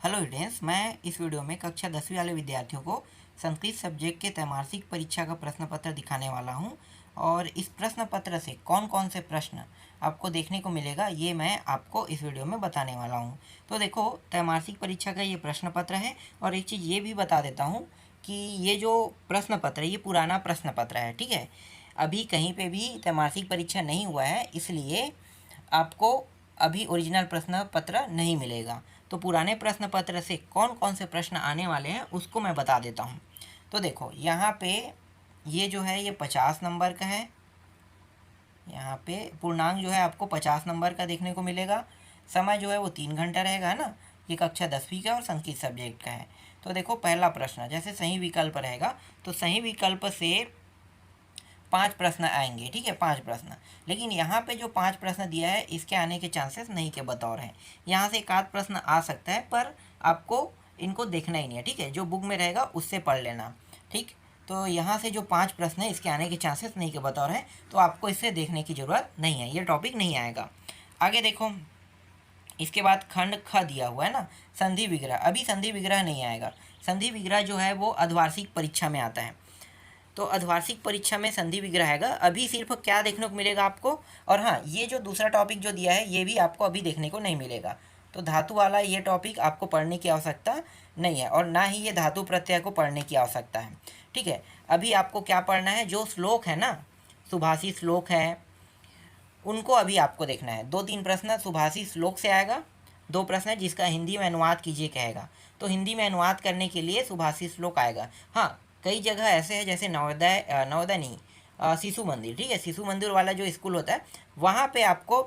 Hello students, मैं इस video में कक्षा 10वीं वाले विद्यार्थियों को संस्कृत सब्जेक्ट के त्रैमासिक परीक्षा का प्रश्न पत्र दिखाने वाला हूं। और इस प्रश्न पत्र से कौन कौन से प्रश्न आपको देखने को मिलेगा ये मैं आपको इस वीडियो में बताने वाला हूं। तो देखो, त्रैमासिक परीक्षा का ये प्रश्न पत्र है। और एक चीज़ ये भी बता देता हूँ कि ये जो प्रश्न पत्र है ये पुराना प्रश्न पत्र है, ठीक है। अभी कहीं पर भी त्रैमासिक परीक्षा नहीं हुआ है, इसलिए आपको अभी ओरिजिनल प्रश्न पत्र नहीं मिलेगा। तो पुराने प्रश्न पत्र से कौन कौन से प्रश्न आने वाले हैं उसको मैं बता देता हूँ। तो देखो, यहाँ पे ये जो है ये 50 नंबर का है। यहाँ पे पूर्णांक जो है आपको 50 नंबर का देखने को मिलेगा। समय जो है वो 3 घंटा रहेगा, है ना। ये कक्षा 10वीं का और संस्कृत सब्जेक्ट का है। तो देखो, पहला प्रश्न जैसे सही विकल्प रहेगा तो सही विकल्प से 5 प्रश्न आएंगे, ठीक है, 5 प्रश्न। लेकिन यहाँ पे जो 5 प्रश्न दिया है इसके आने के चांसेस नहीं के बतौर हैं। यहाँ से एक आध प्रश्न आ सकता है, पर आपको इनको देखना ही नहीं है, ठीक है। जो बुक में रहेगा उससे पढ़ लेना, ठीक। तो यहाँ से जो 5 प्रश्न है इसके आने के चांसेस नहीं के बतौर हैं, तो आपको इससे देखने की ज़रूरत नहीं है, ये टॉपिक नहीं आएगा। आगे देखो, इसके बाद खंड ख दिया हुआ है ना, संधि विग्रह। अभी संधि विग्रह नहीं आएगा। संधि विग्रह जो है वो अर्धवार्षिक परीक्षा में आता है। तो अर्धवार्षिक परीक्षा में संधि विग्रह आएगा। अभी सिर्फ क्या देखने को मिलेगा आपको, और हाँ, ये जो दूसरा टॉपिक जो दिया है ये भी आपको अभी देखने को नहीं मिलेगा। तो धातु वाला ये टॉपिक आपको पढ़ने की आवश्यकता नहीं है, और ना ही ये धातु प्रत्यय को पढ़ने की आवश्यकता है, ठीक है। अभी आपको क्या पढ़ना है, जो श्लोक है ना, सुभाषी श्लोक है, उनको अभी आपको देखना है। 2-3 प्रश्न सुभाषी श्लोक से आएगा। 2 प्रश्न है जिसका हिंदी में अनुवाद कीजिए कहेगा। तो हिंदी में अनुवाद करने के लिए सुभाषी श्लोक आएगा। हाँ, कई जगह ऐसे है जैसे नवोदय नहीं, शिशु मंदिर, ठीक है, शिशु मंदिर वाला जो स्कूल होता है वहाँ पे आपको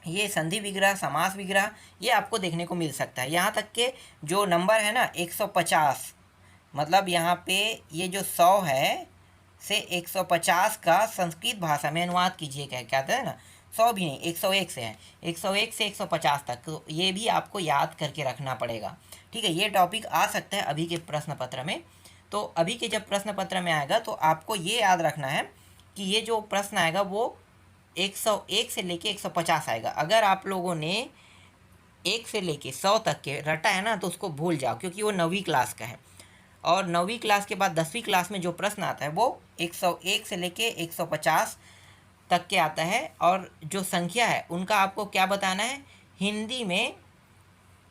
ये संधि विग्रह, समास विग्रह ये आपको देखने को मिल सकता है। यहाँ तक के जो नंबर है ना 150, मतलब यहाँ पे ये जो 100 है से 150 का संस्कृत भाषा में अनुवाद कीजिए कहते हैं ना। 100 भी नहीं, 101 से है, 101 से 150 तक। तो ये भी आपको याद करके रखना पड़ेगा, ठीक है। ये टॉपिक आ सकता है अभी के प्रश्न पत्र में। तो अभी के जब प्रश्न पत्र में आएगा तो आपको ये याद रखना है कि ये जो प्रश्न आएगा वो 101 से लेके 150 आएगा। अगर आप लोगों ने 1 से लेके 100 तक के रटा है ना तो उसको भूल जाओ, क्योंकि वो 9वीं क्लास का है। और 9वीं क्लास के बाद 10वीं क्लास में जो प्रश्न आता है वो 101 से लेके 150 तक के आता है। और जो संख्या है उनका आपको क्या बताना है, हिंदी में,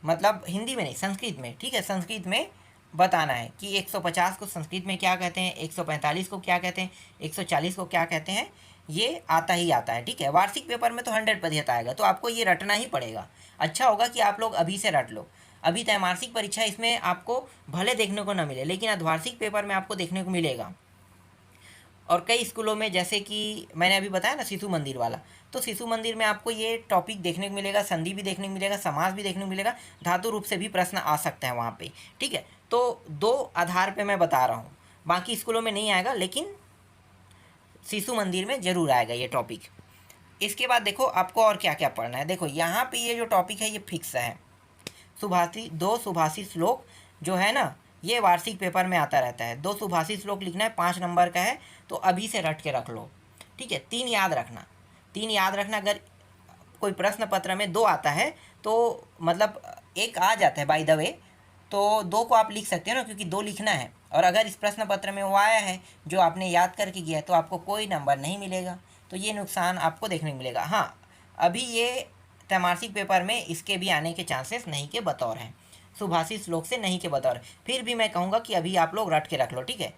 मतलब हिंदी में नहीं, संस्कृत में, ठीक है, संस्कृत में बताना है कि 150 को संस्कृत में क्या कहते हैं, 145 को क्या कहते हैं, 140 को क्या कहते हैं। ये आता ही आता है, ठीक है। वार्षिक पेपर में तो 100% आएगा, तो आपको ये रटना ही पड़ेगा। अच्छा होगा कि आप लोग अभी से रट लो। अभी त्रैमासिक परीक्षा इसमें आपको भले देखने को न मिले, लेकिन अर्धवार्षिक पेपर में आपको देखने को मिलेगा। और कई स्कूलों में, जैसे कि मैंने अभी बताया ना शिशु मंदिर वाला, तो शिशु मंदिर में आपको ये टॉपिक देखने को मिलेगा, संधि भी देखने को मिलेगा, समास भी देखने को मिलेगा, धातु रूप से भी प्रश्न आ सकता है वहाँ पे, ठीक है। तो 2 आधार पे मैं बता रहा हूँ, बाकी स्कूलों में नहीं आएगा, लेकिन शिशु मंदिर में ज़रूर आएगा ये टॉपिक। इसके बाद देखो आपको और क्या क्या पढ़ना है। देखो, यहाँ पे ये जो टॉपिक है ये फिक्स है। सुभाषी श्लोक जो है ना, ये वार्षिक पेपर में आता रहता है। 2 सुभाषी श्लोक लिखना है, 5 नंबर का है, तो अभी से रट के रख लो, ठीक है। 3 याद रखना, 3 याद रखना। अगर कोई प्रश्न पत्र में 2 आता है तो मतलब 1 आ जाता है बाय द वे, तो 2 को आप लिख सकते हो ना, क्योंकि 2 लिखना है। और अगर इस प्रश्न पत्र में वो आया है जो आपने याद करके किया है तो आपको कोई नंबर नहीं मिलेगा। तो ये नुकसान आपको देखने को मिलेगा। हाँ, अभी ये त्रैमासिक पेपर में इसके भी आने के चांसेस नहीं के बतौर हैं, सुभाषी श्लोक से नहीं के बतौर। फिर भी मैं कहूँगा कि अभी आप लोग रट के रख लो, ठीक है।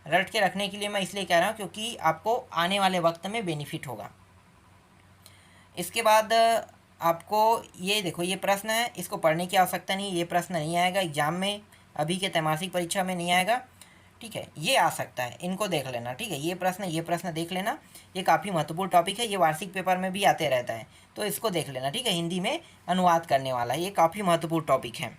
रट के रखने के लिए मैं इसलिए कह रहा हूँ क्योंकि आपको आने वाले वक्त में बेनिफिट होगा। इसके बाद आपको ये देखो, ये प्रश्न है, इसको पढ़ने की आवश्यकता नहीं, ये प्रश्न नहीं आएगा एग्जाम में, अभी के त्रैमासिक परीक्षा में नहीं आएगा, ठीक है। ये आ सकता है, इनको देख लेना, ठीक है। ये प्रश्न देख लेना, ये काफ़ी महत्वपूर्ण टॉपिक है, ये वार्षिक पेपर में भी आते रहता है, तो इसको देख लेना, ठीक है। हिंदी में अनुवाद करने वाला ये काफ़ी महत्वपूर्ण टॉपिक है।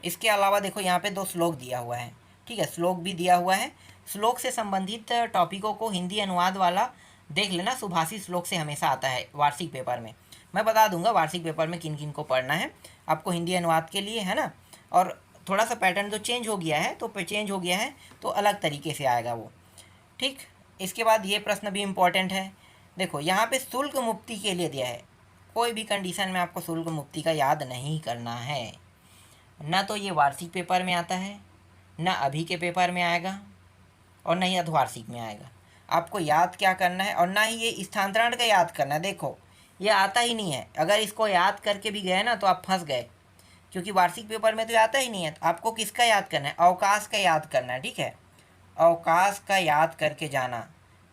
इसके अलावा देखो, यहाँ पे 2 श्लोक दिया हुआ है, ठीक है, श्लोक भी दिया हुआ है। श्लोक से संबंधित टॉपिकों को हिंदी अनुवाद वाला देख लेना। सुभाषी श्लोक से हमेशा आता है वार्षिक पेपर में। मैं बता दूंगा वार्षिक पेपर में किन किन को पढ़ना है आपको हिंदी अनुवाद के लिए, है ना। और थोड़ा सा पैटर्न तो चेंज हो गया है, तो अलग तरीके से आएगा वो, ठीक। इसके बाद ये प्रश्न भी इम्पोर्टेंट है। देखो, यहाँ पे शुल्क मुक्ति के लिए दिया है, कोई भी कंडीशन में आपको शुल्क मुक्ति का याद नहीं करना है। ना तो ये वार्षिक पेपर में आता है, ना अभी के पेपर में आएगा, और ना ही अर्धवार्षिक में आएगा। आपको याद क्या करना है, और ना ही ये स्थानांतरण का याद करना है। देखो ये आता ही नहीं है, अगर इसको याद करके भी गए ना तो आप फंस गए, क्योंकि वार्षिक पेपर में तो आता ही नहीं है। तो आपको किसका याद करना है, अवकाश का याद करना है, ठीक है। अवकाश का याद करके जाना,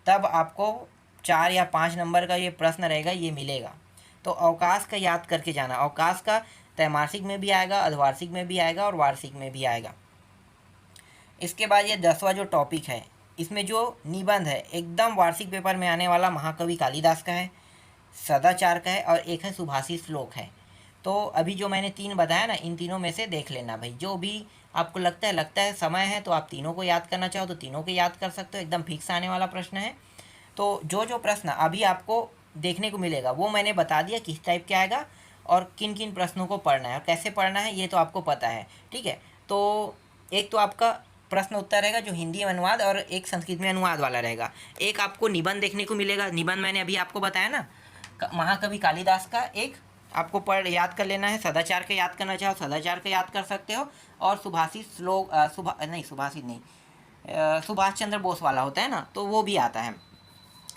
तब आपको 4 या 5 नंबर का ये प्रश्न रहेगा, ये मिलेगा। तो अवकाश का याद करके जाना। अवकाश का त्रैमासिक में भी आएगा, अर्धवार्षिक में भी आएगा और वार्षिक में भी आएगा। इसके बाद ये 10वां जो टॉपिक है, इसमें जो निबंध है एकदम वार्षिक पेपर में आने वाला महाकवि कालिदास का है, सदाचार का है, और एक है सुभाषित श्लोक है। तो अभी जो मैंने 3 बताया ना, इन तीनों में से देख लेना भाई। जो भी आपको लगता है समय है तो आप तीनों को याद करना चाहो तो तीनों को याद कर सकते हो, एकदम फिक्स आने वाला प्रश्न है। तो जो प्रश्न अभी आपको देखने को मिलेगा वो मैंने बता दिया किस टाइप के आएगा और किन किन प्रश्नों को पढ़ना है और कैसे पढ़ना है, ये तो आपको पता है, ठीक है। तो एक तो आपका प्रश्न उत्तर रहेगा जो हिंदी में अनुवाद और एक संस्कृत में अनुवाद वाला रहेगा। एक आपको निबंध देखने को मिलेगा। निबंध मैंने अभी आपको बताया ना, महाकवि कालिदास का एक आपको पढ़ याद कर लेना है। सदाचार का याद करना चाहो सदाचार का याद कर सकते हो, और सुभाषित श्लोक सुभाष चंद्र बोस वाला होता है ना, तो वो भी आता है।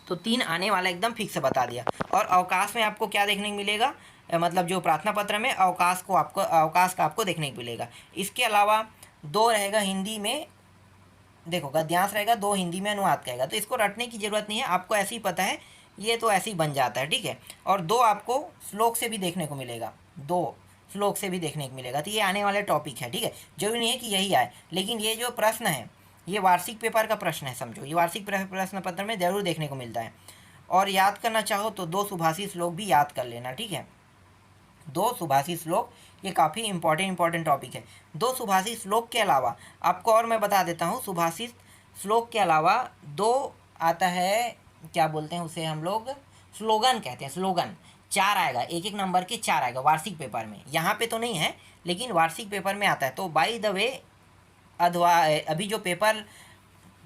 तो 3 आने वाला एकदम फिक्स बता दिया। और अवकाश में आपको क्या देखने को मिलेगा, मतलब जो प्रार्थना पत्र में अवकाश का आपको देखने को मिलेगा। इसके अलावा 2 रहेगा हिंदी में, देखो गद्यांश रहेगा, 2 हिंदी में अनुवाद करेगा। तो इसको रटने की ज़रूरत नहीं है, आपको ऐसे ही पता है, ये तो ऐसे ही बन जाता है, ठीक है। और 2 आपको श्लोक से भी देखने को मिलेगा, 2 श्लोक से भी देखने को मिलेगा। तो ये आने वाले टॉपिक है, ठीक है। जरूरी नहीं है कि यही आए, लेकिन ये जो प्रश्न है ये वार्षिक पेपर का प्रश्न है, समझो। ये वार्षिक प्रश्न पत्र में जरूर देखने को मिलता है। और याद करना चाहो तो 2 सुभाषित श्लोक भी याद कर लेना, ठीक है। 2 सुभाषित श्लोक, ये काफ़ी इंपॉर्टेंट टॉपिक है। 2 सुभाषित श्लोक के अलावा आपको और मैं बता देता हूँ, सुभाषित श्लोक के अलावा 2 आता है, क्या बोलते हैं उसे हम लोग, स्लोगन कहते हैं। स्लोगन 4 आएगा, एक नंबर के 4 आएगा वार्षिक पेपर में। यहाँ पे तो नहीं है लेकिन वार्षिक पेपर में आता है। तो बाय द वे अभी जो पेपर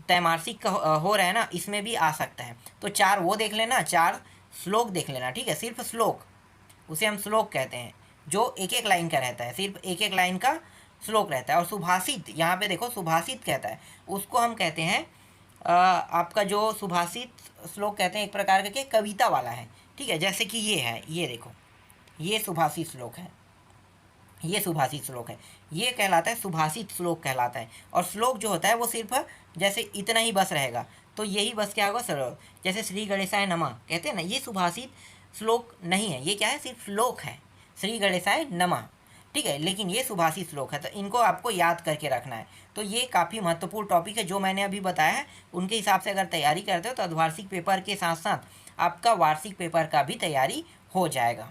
त्रैमासिक का हो रहा है ना, इसमें भी आ सकता है। तो 4 वो देख लेना, 4 श्लोक देख लेना, ठीक है। सिर्फ श्लोक, उसे हम श्लोक कहते हैं, जो एक लाइन का रहता है, सिर्फ एक लाइन का श्लोक रहता है। और सुभाषित, यहाँ पे देखो सुभाषित कहता है, उसको हम कहते हैं आपका जो सुभाषित श्लोक कहते हैं, एक प्रकार के कविता वाला है, ठीक है। जैसे कि ये है, ये देखो, ये सुभाषित श्लोक है, ये सुभाषित श्लोक है, ये कहलाता है सुभाषित श्लोक कहलाता है। और श्लोक जो होता है वो सिर्फ जैसे इतना ही बस रहेगा, तो यही बस क्या होगा, श्लोक। जैसे श्री गणेशाय नमः कहते हैं ना, ये सुभाषित श्लोक नहीं है, ये क्या है, सिर्फ श्लोक है, श्री गणेशाय नमः, ठीक है। लेकिन ये सुभाषित श्लोक है, तो इनको आपको याद करके रखना है। तो ये काफ़ी महत्वपूर्ण टॉपिक है जो मैंने अभी बताया है। उनके हिसाब से अगर तैयारी करते हो तो अर्धवार्षिक पेपर के साथ साथ आपका वार्षिक पेपर का भी तैयारी हो जाएगा।